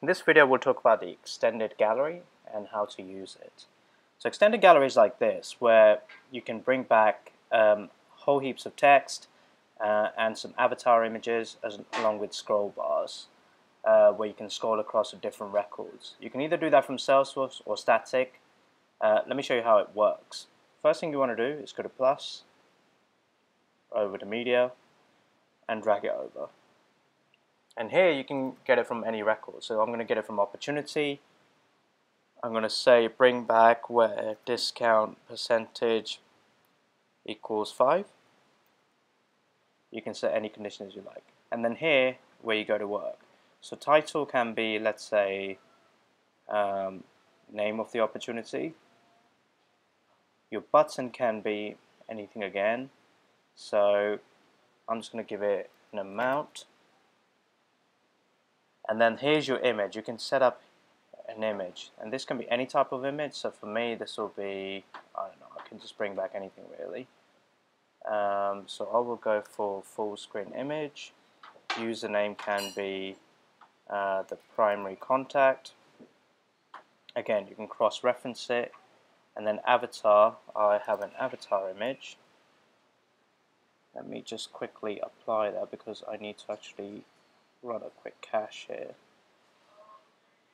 In this video we'll talk about the extended gallery and how to use it. So extended gallery is like this, where you can bring back whole heaps of text and some avatar images along with scroll bars where you can scroll across the different records. You can either do that from Salesforce or static. Let me show you how it works. First thing you want to do is go to plus, over to media, and drag it over. And here you can get it from any record. So I'm going to get it from opportunity. I'm going to say bring back where discount percentage equals 5. You can set any conditions you like. And then here where you go to work. So title can be, let's say, name of the opportunity. Your button can be anything again. So I'm just going to give it an amount. And then here's your image. You can set up an image, and this can be any type of image. So for me, this will be, I don't know, I can just bring back anything really. So I will go for full screen image. Username can be the primary contact. Again, you can cross-reference it. And then avatar, I have an avatar image. Let me just quickly apply that because I need to actually run a quick cache here.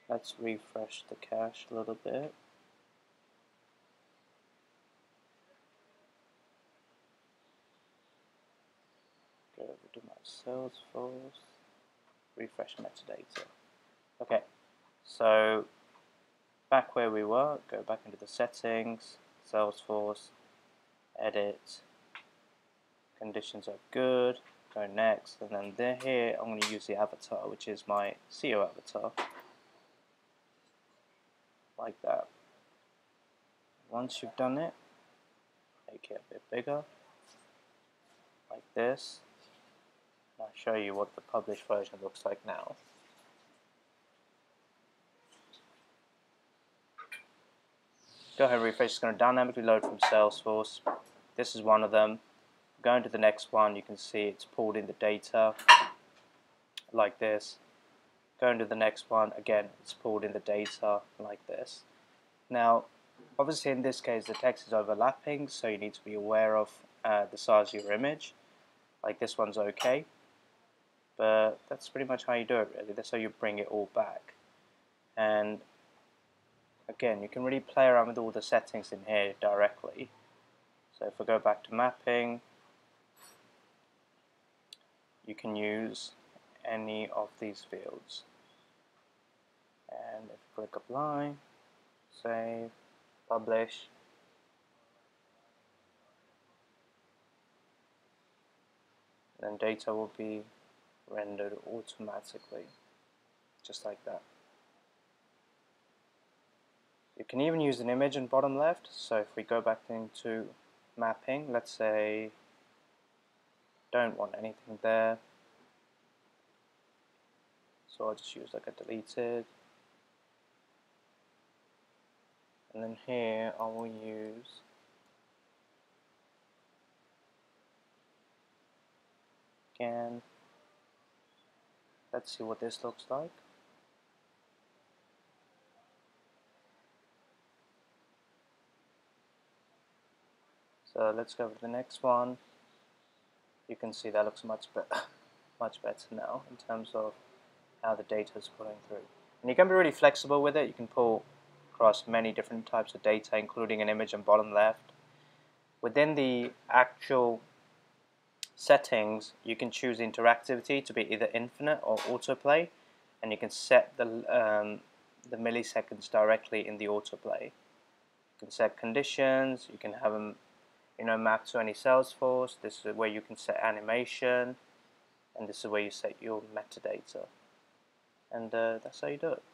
Let's refresh the cache a little bit. Go over to my Salesforce, refresh metadata. Okay, so back where we were, go back into the settings, Salesforce, edit, conditions are good, go next, and then here I'm going to use the avatar, which is my CEO avatar, like that. Once you've done it, make it a bit bigger, like this. And I'll show you what the published version looks like now. Go ahead and refresh. It's going to dynamically load from Salesforce. This is one of them. Going to the next one, you can see it's pulled in the data like this. Going to the next one, again, it's pulled in the data like this. Now, obviously in this case the text is overlapping, so you need to be aware of the size of your image. Like this one's okay, but that's pretty much how you do it really. That's how you bring it all back. And again, you can really play around with all the settings in here directly. So if we go back to mapping, you can use any of these fields. And if you click apply, save, publish, then data will be rendered automatically, just like that. You can even use an image in bottom left. So if we go back into mapping, let's say don't want anything there, so I'll just use like a deleted, and then here I will use again. Let's see what this looks like. So let's go to the next one. You can see that looks much better now in terms of how the data is pulling through. And you can be really flexible with it. You can pull across many different types of data, including an image in bottom left. Within the actual settings, you can choose interactivity to be either infinite or autoplay, and you can set the milliseconds directly in the autoplay. You can set conditions. You can have them, map to any Salesforce. This is where you can set animation, and this is where you set your metadata. And that's how you do it.